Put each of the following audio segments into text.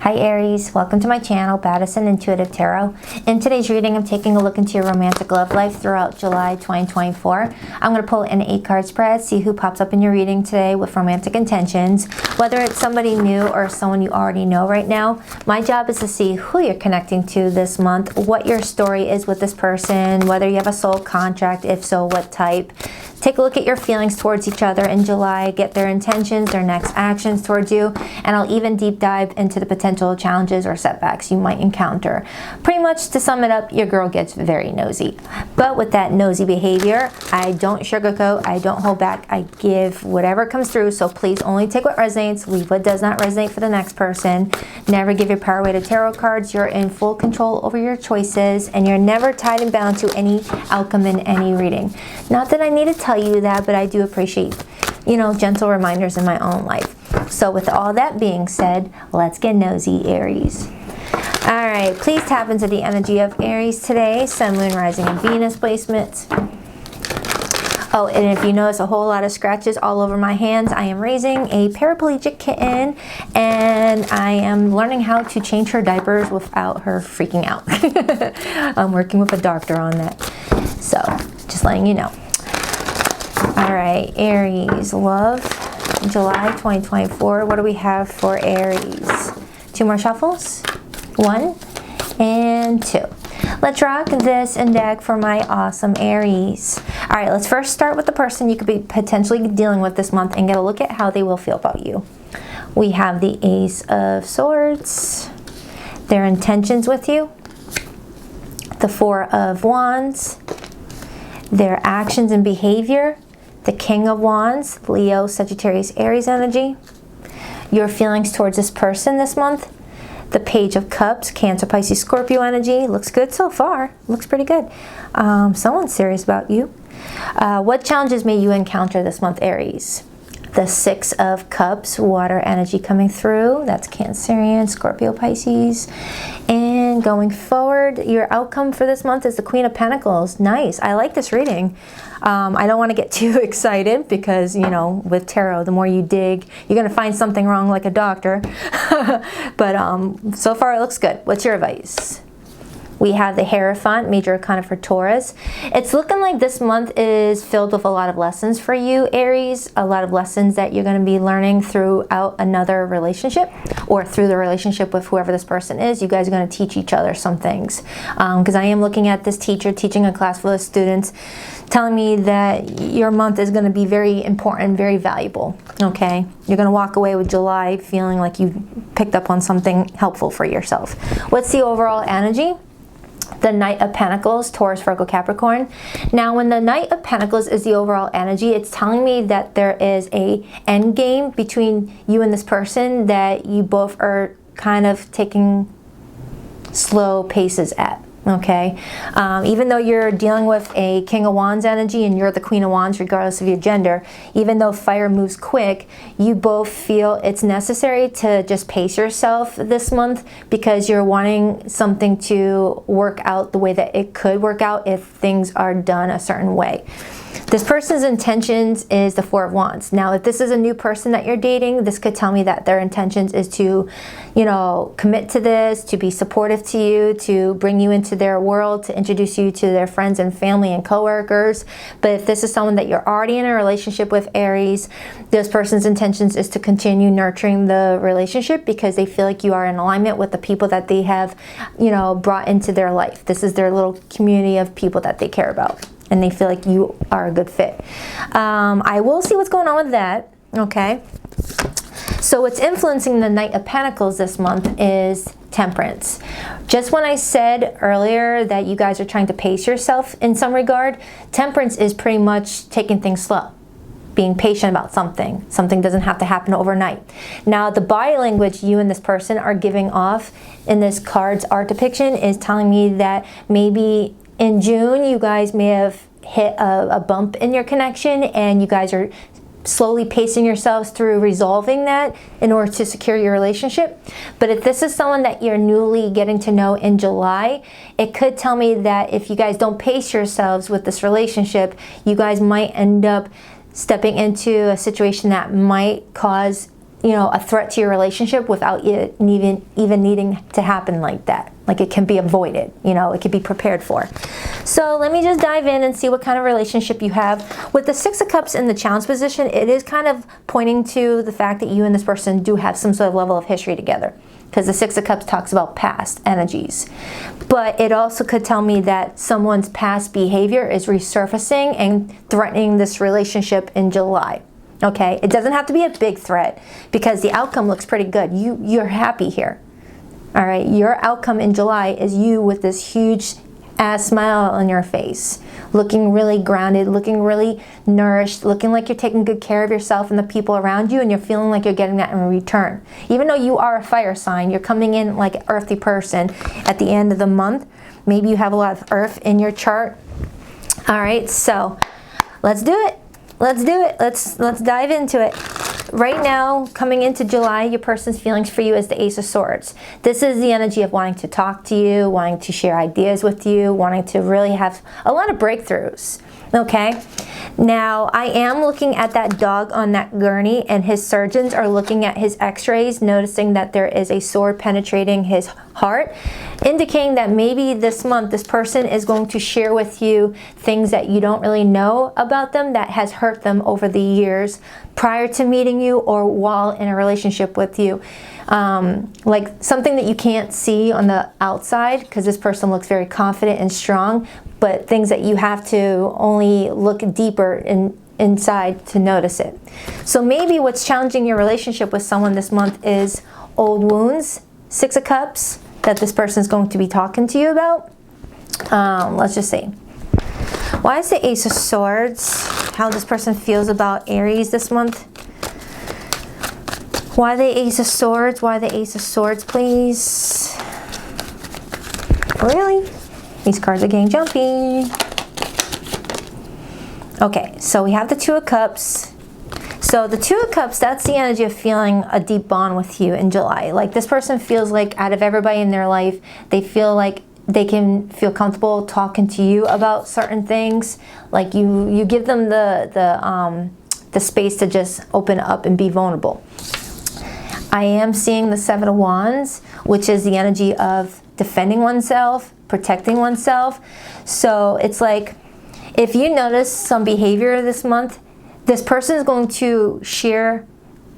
Hi Aries, welcome to my channel, Baddison Intuitive Tarot. In today's reading, I'm taking a look into your romantic love life throughout July 2024. I'm going to pull an 8-card spread, see who pops up in your reading today with romantic intentions. Whether it's somebody new or someone you already know right now, my job is to see who you're connecting to this month, what your story is with this person, whether you have a soul contract, if so, what type. Take a look at your feelings towards each other in July, get their intentions, their next actions towards you, and I'll even deep dive into the potential challenges or setbacks you might encounter. Pretty much to sum it up, your girl gets very nosy. But with that nosy behavior, I don't sugarcoat, I don't hold back, I give whatever comes through, so please only take what resonates, leave what does not resonate for the next person. Never give your power away to tarot cards. You're in full control over your choices, and you're never tied and bound to any outcome in any reading. Not that I need to tell you that, but I do appreciate, gentle reminders in my own life. So with all that being said, let's get nosy, Aries. All right, please tap into the energy of Aries today. Sun, Moon, Rising, and Venus placements. Oh, and if you notice a whole lot of scratches all over my hands, I am raising a paraplegic kitten, and I am learning how to change her diapers without her freaking out. I'm working with a doctor on that. So, just letting you know. All right, Aries, love, July 2024. What do we have for Aries? 2 more shuffles. 1 and 2. Let's rock this and deck for my awesome Aries. All right, let's first start with the person you could be potentially dealing with this month and get a look at how they will feel about you. We have the Ace of Swords, their intentions with you, the 4 of Wands, their actions and behavior, the King of Wands, Leo, Sagittarius, Aries energy, your feelings towards this person this month, the Page of Cups, Cancer, Pisces, Scorpio energy. Looks good so far. Looks pretty good. Someone's serious about you. What challenges may you encounter this month, Aries? The 6 of Cups, water energy coming through. That's Cancerian, Scorpio, Pisces. And going forward, your outcome for this month is the Queen of Pentacles. Nice. I like this reading. I don't want to get too excited because, with tarot, the more you dig, you're going to find something wrong like a doctor. But so far it looks good. What's your advice? We have the Hierophant, Major Arcana for Taurus. It's looking like this month is filled with a lot of lessons for you, Aries. A lot of lessons that you're going to be learning throughout another relationship or through the relationship with whoever this person is. You guys are going to teach each other some things. Because I am looking at this teacher teaching a class full of students, telling me that your month is going to be very important, very valuable, okay? You're going to walk away with July feeling like you picked up on something helpful for yourself. What's the overall energy? The Knight of Pentacles, Taurus, Virgo, Capricorn. Now, when the Knight of Pentacles is the overall energy, it's telling me that there is a end game between you and this person that you both are kind of taking slow paces at. Okay, even though you're dealing with a King of Wands energy and you're the Queen of Wands regardless of your gender, even though fire moves quick, you both feel it's necessary to just pace yourself this month because you're wanting something to work out the way that it could work out if things are done a certain way. This person's intentions is the 4 of Wands. Now, if this is a new person that you're dating, this could tell me that their intentions is to, commit to this, to be supportive to you, to bring you into their world, to introduce you to their friends and family and coworkers. But if this is someone that you're already in a relationship with, Aries, this person's intentions is to continue nurturing the relationship because they feel like you are in alignment with the people that they have, brought into their life. This is their little community of people that they care about, and they feel like you are a good fit. I will see what's going on with that, okay? So what's influencing the Knight of Pentacles this month is temperance. Just when I said earlier that you guys are trying to pace yourself in some regard, temperance is pretty much taking things slow, being patient about something. Something doesn't have to happen overnight. Now, the body language you and this person are giving off in this card's art depiction is telling me that maybe in June, you guys may have hit a bump in your connection and you guys are slowly pacing yourselves through resolving that in order to secure your relationship. But if this is someone that you're newly getting to know in July, it could tell me that if you guys don't pace yourselves with this relationship, you guys might end up stepping into a situation that might cause you know, a threat to your relationship without it even needing to happen like that. Like it can be avoided, you know, it can be prepared for. So let me just dive in and see what kind of relationship you have. With the Six of Cups in the Challenge position, it is kind of pointing to the fact that you and this person do have some sort of level of history together, because the Six of Cups talks about past energies. But it also could tell me that someone's past behavior is resurfacing and threatening this relationship in July. Okay, it doesn't have to be a big threat because the outcome looks pretty good. You're happy here. All right, your outcome in July is you with this huge ass smile on your face, looking really grounded, looking really nourished, looking like you're taking good care of yourself and the people around you, and you're feeling like you're getting that in return. Even though you are a fire sign, you're coming in like an earthy person at the end of the month. Maybe you have a lot of earth in your chart. All right, so let's do it. Let's do it. Let's dive into it. Right now, coming into July, your person's feelings for you is the Ace of Swords. This is the energy of wanting to talk to you, wanting to share ideas with you, wanting to really have a lot of breakthroughs. Okay? Now, I am looking at that dog on that gurney, and his surgeons are looking at his x-rays, noticing that there is a sword penetrating his heart, indicating that maybe this month this person is going to share with you things that you don't really know about them that has hurt them over the years prior to meeting you or while in a relationship with you. Like something that you can't see on the outside, because this person looks very confident and strong, but things that you have to only look deeper inside to notice it. So maybe what's challenging your relationship with someone this month is old wounds, Six of Cups, that this person is going to be talking to you about. Let's just see. Why is the Ace of Swords? How this person feels about Aries this month. Why the Ace of Swords? Why the Ace of Swords, please? Really? These cards are getting jumpy. Okay, so we have the Two of Cups. So the Two of Cups, that's the energy of feeling a deep bond with you in July. Like this person feels like out of everybody in their life, they feel like they can feel comfortable talking to you about certain things. Like you give them the space to just open up and be vulnerable. I am seeing the Seven of Wands, which is the energy of defending oneself, protecting oneself. So it's like, if you notice some behavior this month, this person is going to share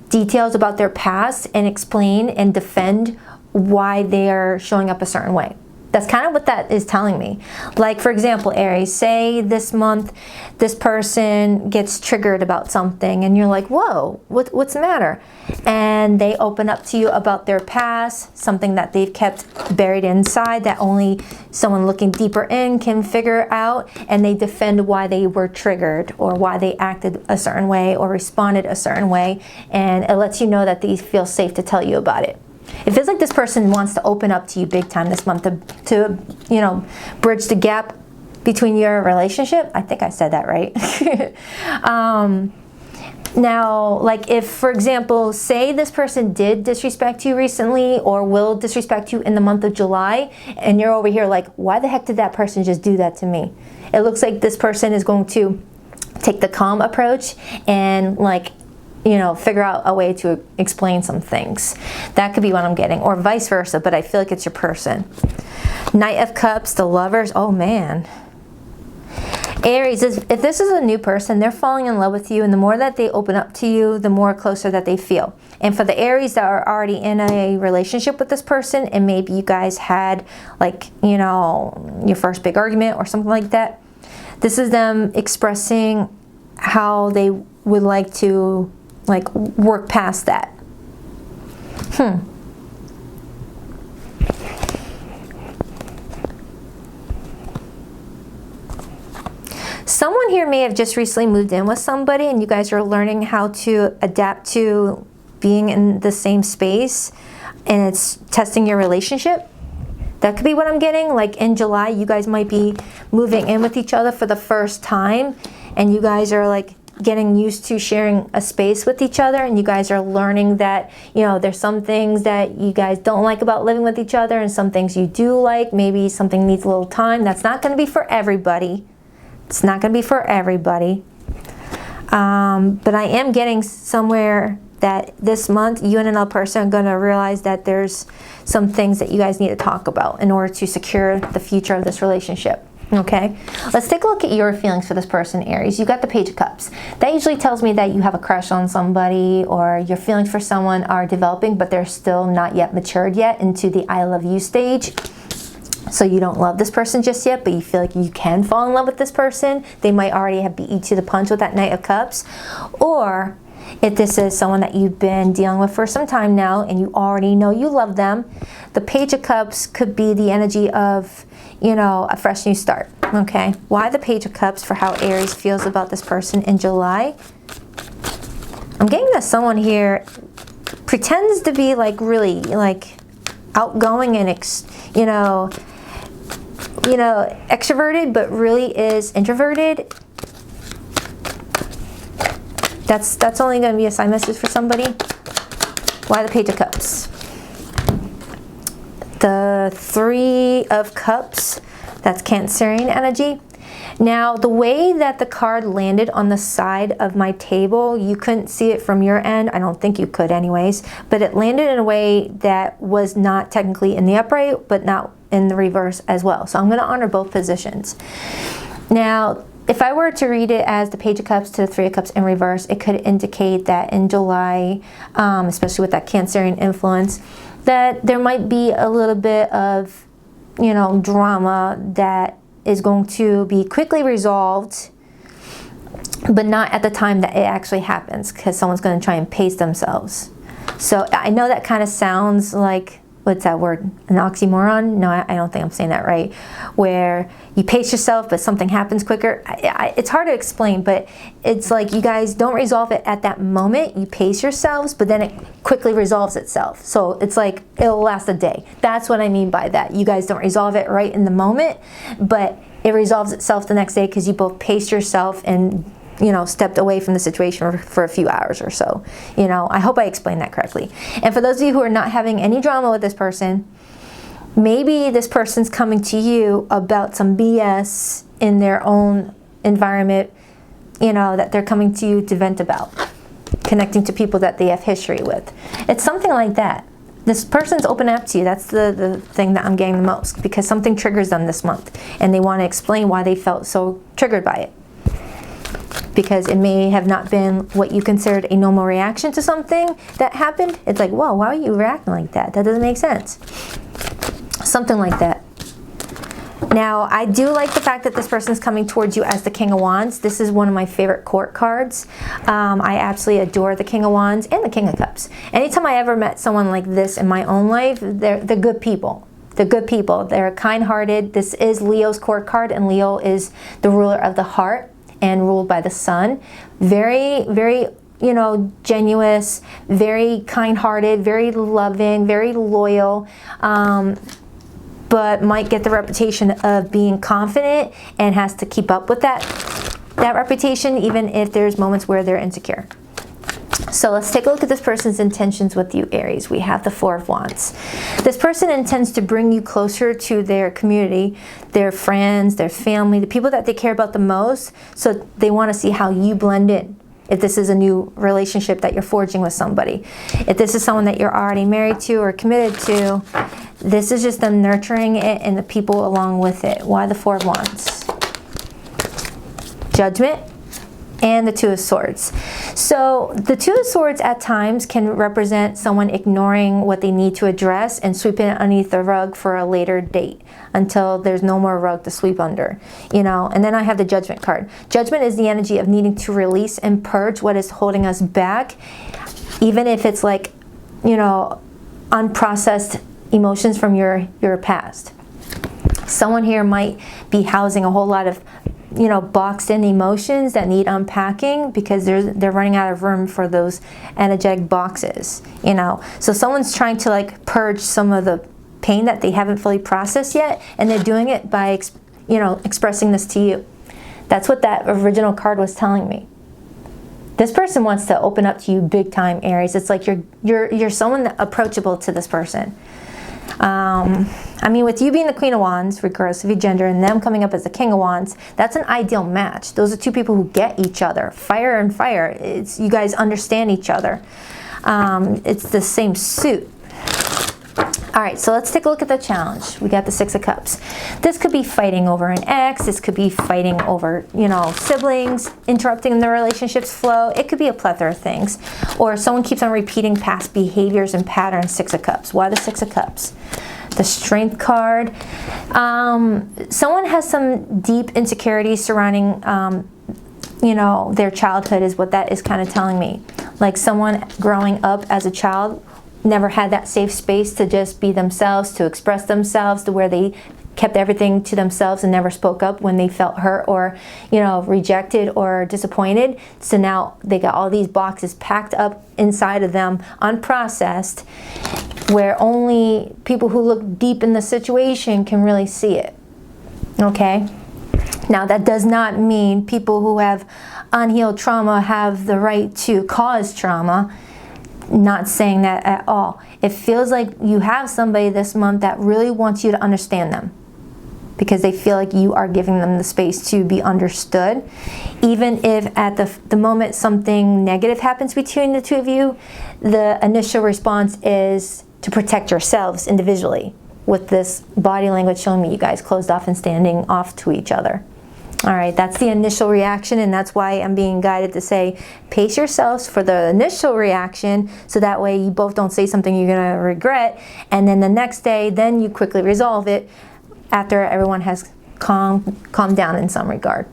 details about their past and explain and defend why they are showing up a certain way. That's kind of what that is telling me. Like, for example, Aries, say this month this person gets triggered about something and you're like, whoa, what's the matter? And they open up to you about their past, something that they've kept buried inside that only someone looking deeper in can figure out, and they defend why they were triggered or why they acted a certain way or responded a certain way, and it lets you know that they feel safe to tell you about it. It feels like this person wants to open up to you big time this month to you know, bridge the gap between your relationship. I think I said that right. Now, like if, for example, say this person did disrespect you recently or will disrespect you in the month of July, and you're over here like, why the heck did that person just do that to me? It looks like this person is going to take the calm approach and, like, you know, figure out a way to explain some things. That could be what I'm getting, or vice versa, but I feel like it's your person. Knight of Cups, the Lovers, oh man. Aries, if this is a new person, they're falling in love with you, and the more that they open up to you, the more closer that they feel. And for the Aries that are already in a relationship with this person, and maybe you guys had, like, you know, your first big argument or something like that, this is them expressing how they would like to, like, work past that. Someone here may have just recently moved in with somebody, and you guys are learning how to adapt to being in the same space, and it's testing your relationship. That could be what I'm getting. Like in July, you guys might be moving in with each other for the first time, and you guys are like getting used to sharing a space with each other, and you guys are learning that, you know, there's some things that you guys don't like about living with each other and some things you do like. Maybe something needs a little time. That's not going to be for everybody. It's not going to be for everybody. But I am getting somewhere that this month you and another person are going to realize that there's some things that you guys need to talk about in order to secure the future of this relationship. Okay, let's take a look at your feelings for this person, Aries. You got the Page of Cups. That usually tells me that you have a crush on somebody, or your feelings for someone are developing, but they're still not yet matured yet into the I love you stage. So you don't love this person just yet, but you feel like you can fall in love with this person. They might already have beat you to the punch with that Knight of Cups. Or if this is someone that you've been dealing with for some time now and you already know you love them, the Page of Cups could be the energy of, you know, a fresh new start. Okay, why the Page of Cups for how Aries feels about this person in July? I'm getting that someone here pretends to be like really like outgoing and extroverted, but really is introverted. That's only going to be a side message for somebody. Why the Page of Cups? The Three of Cups, that's Cancerian energy. Now, the way that the card landed on the side of my table, you couldn't see it from your end. I don't think you could anyways, but it landed in a way that was not technically in the upright, but not in the reverse as well. So I'm going to honor both positions. Now, if I were to read it as the Page of Cups to the Three of Cups in reverse, it could indicate that in July, especially with that Cancerian influence, that there might be a little bit of, you know, drama that is going to be quickly resolved, but not at the time that it actually happens, because someone's going to try and pace themselves. So I know that kind of sounds like, what's that word? An oxymoron? No, I don't think I'm saying that right. Where you pace yourself, but something happens quicker. It's hard to explain, but it's like you guys don't resolve it at that moment. You pace yourselves, but then it quickly resolves itself. So it's like it'll last a day. That's what I mean by that. You guys don't resolve it right in the moment, but it resolves itself the next day because you both paced yourself and, you know, stepped away from the situation for a few hours or so. You know, I hope I explained that correctly. And for those of you who are not having any drama with this person, maybe this person's coming to you about some BS in their own environment, you know, that they're coming to you to vent about, connecting to people that they have history with. It's something like that. This person's open up to you. That's the thing that I'm getting the most, because something triggers them this month and they want to explain why they felt so triggered by it. Because it may have not been what you considered a normal reaction to something that happened. It's like, whoa, why are you reacting like that? That doesn't make sense. Something like that. Now, I do like the fact that this person is coming towards you as the King of Wands. This is one of my favorite court cards. I absolutely adore the King of Wands and the King of Cups. Anytime I ever met someone like this in my own life, they're good people. They're good people. They're kind-hearted. This is Leo's court card, and Leo is the ruler of the heart and ruled by the sun. Very, very, you know, genuine, very kind-hearted, very loving, very loyal, but might get the reputation of being confident and has to keep up with that reputation, even if there's moments where they're insecure. So let's take a look at this person's intentions with you, Aries. We have the Four of Wands. This person intends to bring you closer to their community, their friends, their family, the people that they care about the most. So they want to see how you blend in. If this is a new relationship that you're forging with somebody. If this is someone that you're already married to or committed to, this is just them nurturing it and the people along with it. Why the Four of Wands? Judgment and the Two of Swords. So the Two of Swords at times can represent someone ignoring what they need to address and sweeping it underneath the rug for a later date until there's no more rug to sweep under, you know. And then I have the Judgment card. Judgment is the energy of needing to release and purge what is holding us back, even if it's like, you know, unprocessed emotions from your past. Someone here might be housing a whole lot of, you know, boxed in emotions that need unpacking because they're running out of room for those energetic boxes, you know. So someone's trying to like purge some of the pain that they haven't fully processed yet, and they're doing it by, you know, expressing this to you. That's what that original card was telling me. This person wants to open up to you big time, Aries. It's like you're someone that approachable to this person. I mean, with you being the Queen of Wands, regardless of your gender, and them coming up as the King of Wands, that's an ideal match. Those are two people who get each other. Fire and fire. You guys understand each other. It's the same suit. All right, so let's take a look at the challenge. We got the Six of Cups. This could be fighting over an ex. This could be fighting over, siblings, interrupting the relationship's flow. It could be a plethora of things. Or someone keeps on repeating past behaviors and patterns. Six of Cups. Why the Six of Cups? The Strength card. Someone has some deep insecurities surrounding, their childhood is what that is kind of telling me. Like someone growing up as a child never had that safe space to just be themselves, to express themselves, to where they kept everything to themselves and never spoke up when they felt hurt or, rejected or disappointed. So now they got all these boxes packed up inside of them, unprocessed, where only people who look deep in the situation can really see it. Okay? Now, that does not mean people who have unhealed trauma have the right to cause trauma. Not saying that at all. It feels like you have somebody this month that really wants you to understand them, because they feel like you are giving them the space to be understood. Even if at the moment something negative happens between the two of you, the initial response is to protect yourselves individually, with this body language showing me you guys closed off and standing off to each other. All right, that's the initial reaction, and that's why I'm being guided to say, pace yourselves for the initial reaction, so that way you both don't say something you're going to regret, and then the next day, then you quickly resolve it after everyone has calmed down in some regard.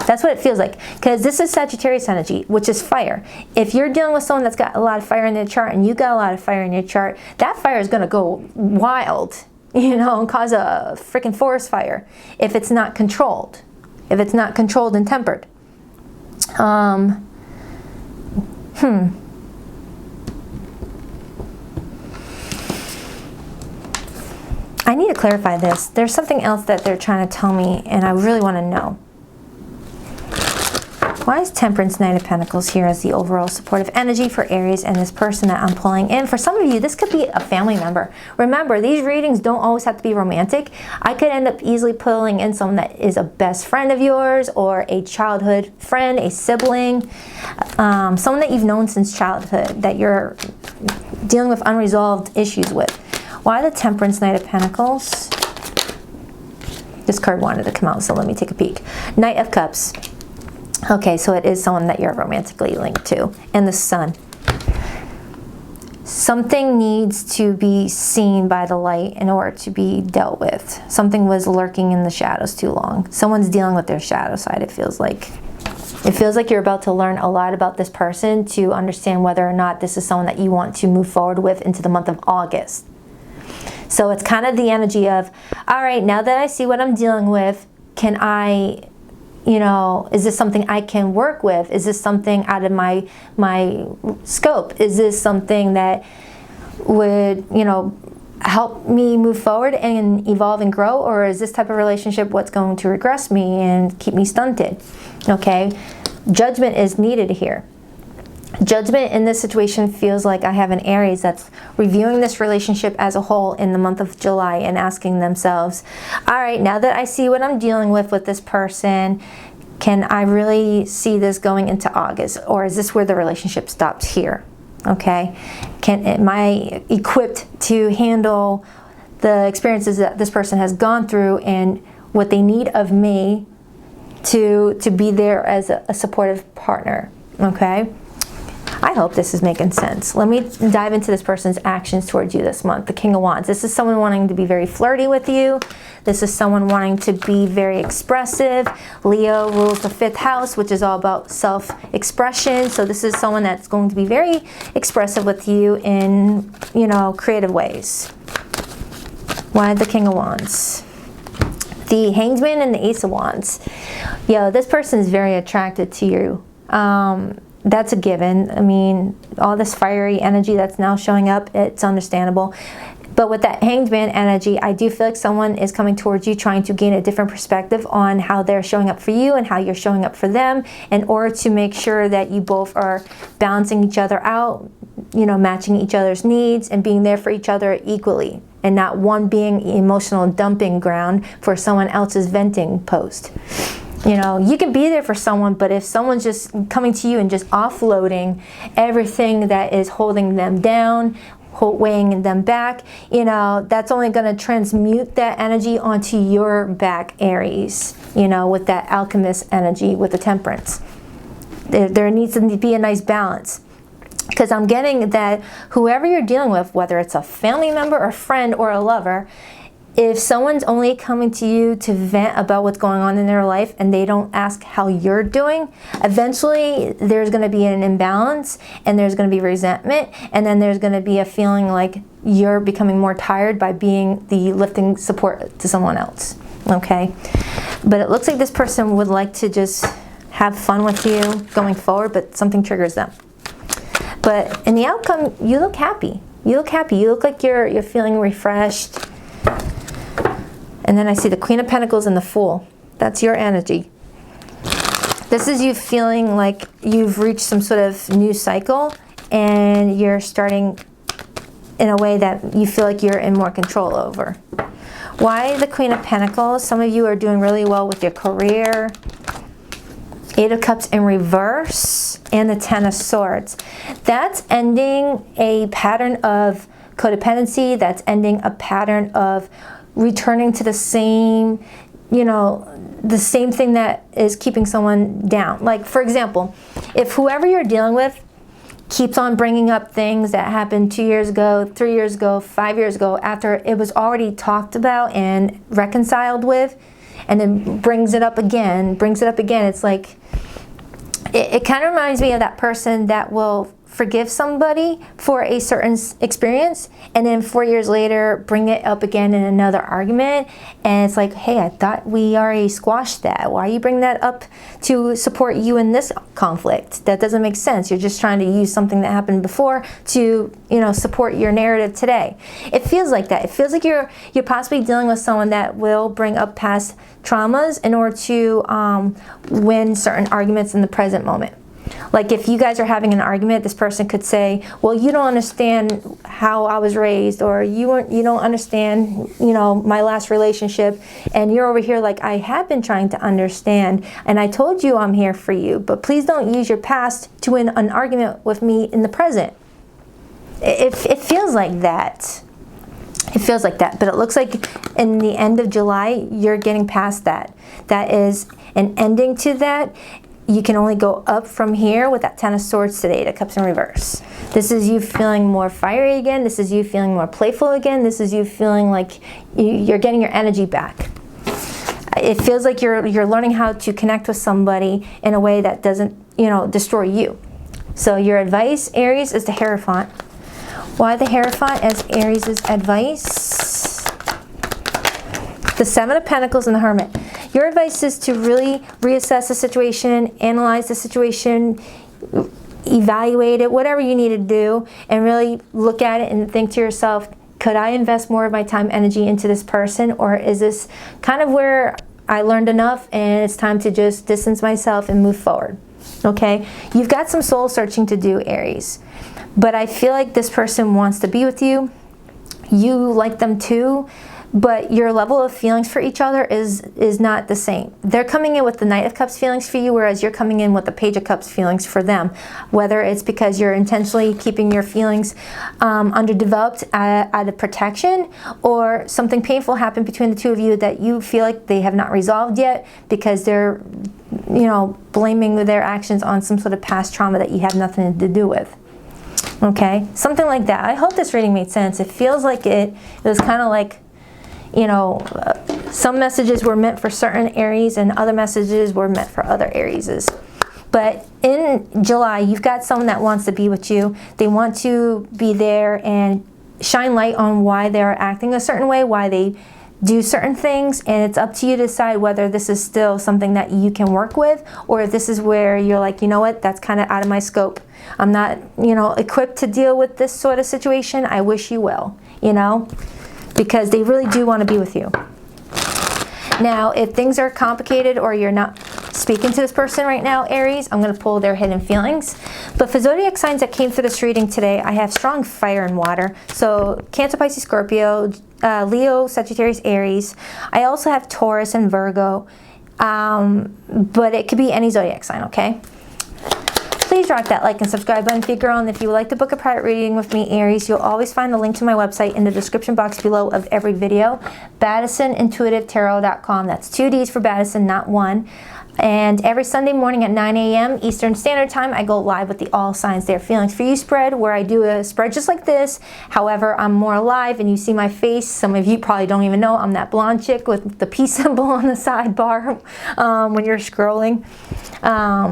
That's what it feels like, because this is Sagittarius energy, which is fire. If you're dealing with someone that's got a lot of fire in their chart, and you got a lot of fire in your chart, that fire is going to go wild, and cause a freaking forest fire if it's not controlled. If it's not controlled and tempered. I need to clarify this. There's something else that they're trying to tell me, and I really want to know. Why is Temperance, Knight of Pentacles here as the overall supportive energy for Aries and this person that I'm pulling in? For some of you, this could be a family member. Remember, these readings don't always have to be romantic. I could end up easily pulling in someone that is a best friend of yours, or a childhood friend, a sibling, someone that you've known since childhood that you're dealing with unresolved issues with. Why the Temperance, Knight of Pentacles? This card wanted to come out, so let me take a peek. Knight of Cups. Okay, so it is someone that you're romantically linked to. And the Sun. Something needs to be seen by the light in order to be dealt with. Something was lurking in the shadows too long. Someone's dealing with their shadow side, it feels like. It feels like you're about to learn a lot about this person to understand whether or not this is someone that you want to move forward with into the month of August. So it's kind of the energy of, all right, now that I see what I'm dealing with, can I... is this something I can work with? Is this something out of my scope? Is this something that would, help me move forward and evolve and grow? Or is this type of relationship what's going to regress me and keep me stunted? Okay, judgment is needed here. Judgment in this situation feels like I have an Aries that's reviewing this relationship as a whole in the month of July and asking themselves, all right, now that I see what I'm dealing with this person, can I really see this going into August? Or is this where the relationship stops here? Okay, am I equipped to handle the experiences that this person has gone through and what they need of me to be there as a supportive partner? Okay. I hope this is making sense. Let me dive into this person's actions towards you this month. The King of Wands. This is someone wanting to be very flirty with you. This is someone wanting to be very expressive. Leo rules the 5th house, which is all about self-expression. So this is someone that's going to be very expressive with you in, creative ways. Why the King of Wands? The Hanged Man and the Ace of Wands. This person is very attracted to you. That's a given. I mean, all this fiery energy that's now showing up, it's understandable. But with that Hanged Man energy, I do feel like someone is coming towards you trying to gain a different perspective on how they're showing up for you and how you're showing up for them, in order to make sure that you both are balancing each other out, matching each other's needs and being there for each other equally, and not one being emotional dumping ground for someone else's venting post. You know, you can be there for someone, but if someone's just coming to you and just offloading everything that is holding them down, weighing them back, you know, that's only going to transmute that energy onto your back, Aries, you know, with that alchemist energy, with the temperance. There needs to be a nice balance. Because I'm getting that whoever you're dealing with, whether it's a family member, a friend, or a lover, if someone's only coming to you to vent about what's going on in their life and they don't ask how you're doing, eventually there's going to be an imbalance and there's going to be resentment, and then there's going to be a feeling like you're becoming more tired by being the lifting support to someone else. Okay? But it looks like this person would like to just have fun with you going forward, but something triggers them. But in the outcome, you look happy. You look happy. You look like you're feeling refreshed. And then I see the Queen of Pentacles and the Fool. That's your energy. This is you feeling like you've reached some sort of new cycle and you're starting in a way that you feel like you're in more control over. Why the Queen of Pentacles? Some of you are doing really well with your career. Eight of Cups in reverse and the Ten of Swords. That's ending a pattern of codependency. That's ending a pattern of returning to the same, you know, the same thing that is keeping someone down. Like, for example, if whoever you're dealing with keeps on bringing up things that happened 2 years ago, 3 years ago, 5 years ago, after it was already talked about and reconciled with, and then brings it up again, it's like, it kind of reminds me of that person that will forgive somebody for a certain experience and then 4 years later bring it up again in another argument, and it's like, hey, I thought we already squashed that. Why are you bringing that up to support you in this conflict? That doesn't make sense. You're just trying to use something that happened before to, you know, support your narrative today. It feels like that. It feels like you're possibly dealing with someone that will bring up past traumas in order to win certain arguments in the present moment. Like, if you guys are having an argument, this person could say, well, you don't understand how I was raised, or you don't understand, you know, my last relationship, and you're over here like, I have been trying to understand, and I told you I'm here for you, but please don't use your past to win an argument with me in the present. It feels like that. It feels like that, but it looks like in the end of July, you're getting past that. That is an ending to that. You can only go up from here with that Ten of Swords today, the Cups in reverse. This is you feeling more fiery again. This is you feeling more playful again. This is you feeling like you're getting your energy back. It feels like you're learning how to connect with somebody in a way that doesn't, you know, destroy you. So your advice, Aries, is the Hierophant. Why the Hierophant as Aries' advice? The Seven of Pentacles and the Hermit. Your advice is to really reassess the situation, analyze the situation, evaluate it, whatever you need to do, and really look at it and think to yourself, could I invest more of my time, energy into this person, or is this kind of where I learned enough and it's time to just distance myself and move forward? Okay? You've got some soul searching to do, Aries. But I feel like this person wants to be with you. You like them too. But your level of feelings for each other is not the same. They're coming in with the Knight of Cups feelings for you, whereas you're coming in with the Page of Cups feelings for them. Whether it's because you're intentionally keeping your feelings underdeveloped out of protection, or something painful happened between the two of you that you feel like they have not resolved yet because they're, you know, blaming their actions on some sort of past trauma that you have nothing to do with. Okay? Something like that. I hope this reading made sense. It feels like it was kind of like, you know, some messages were meant for certain Aries and other messages were meant for other Arieses. But in July, you've got someone that wants to be with you. They want to be there and shine light on why they're acting a certain way, why they do certain things, and it's up to you to decide whether this is still something that you can work with, or if this is where you're like, you know what, that's kind of out of my scope. I'm not, you know, equipped to deal with this sort of situation. I wish you well, you know? Because they really do want to be with you. Now, if things are complicated or you're not speaking to this person right now, Aries, I'm going to pull their hidden feelings. But for zodiac signs that came through this reading today, I have strong fire and water. So Cancer, Pisces, Scorpio, Leo, Sagittarius, Aries. I also have Taurus and Virgo. But it could be any zodiac sign, okay? Please rock that like and subscribe button if you're a girl, and if you would like to book a private reading with me, Aries, you'll always find the link to my website in the description box below of every video, BaddisonIntuitiveTarot.com. That's 2 D's for Baddison, not 1. And every Sunday morning at 9 a.m. Eastern Standard Time, I go live with the All Signs Their Feelings for You spread, where I do a spread just like this. However, I'm more alive and you see my face. Some of you probably don't even know I'm that blonde chick with the peace symbol on the sidebar when you're scrolling,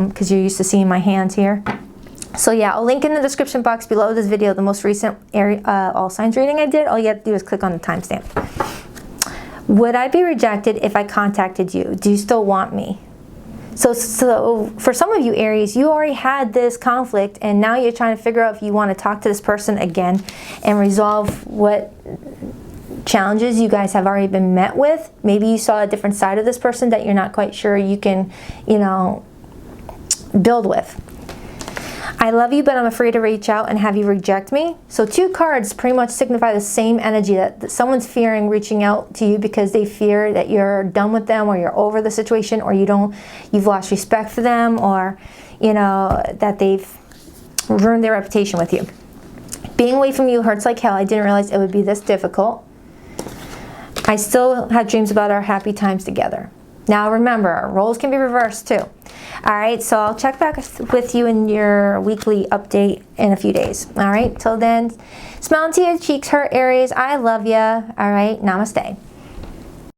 because you're used to seeing my hands here. So yeah, I'll link in the description box below this video the most recent All Signs reading I did. All you have to do is click on the timestamp. Would I be rejected if I contacted you? Do you still want me? So for some of you, Aries, you already had this conflict, and now you're trying to figure out if you want to talk to this person again and resolve what challenges you guys have already been met with. Maybe you saw a different side of this person that you're not quite sure you can, you know, build with. I love you, but I'm afraid to reach out and have you reject me. So 2 cards pretty much signify the same energy, that someone's fearing reaching out to you because they fear that you're done with them, or you're over the situation, or you've lost respect for them, or you know that they've ruined their reputation with you. Being away from you hurts like hell. I didn't realize it would be this difficult. I still have dreams about our happy times together. Now remember, roles can be reversed too. Alright, so I'll check back with you in your weekly update in a few days. Alright, till then, smile into your cheeks, hurt Aries. I love ya. Alright, namaste.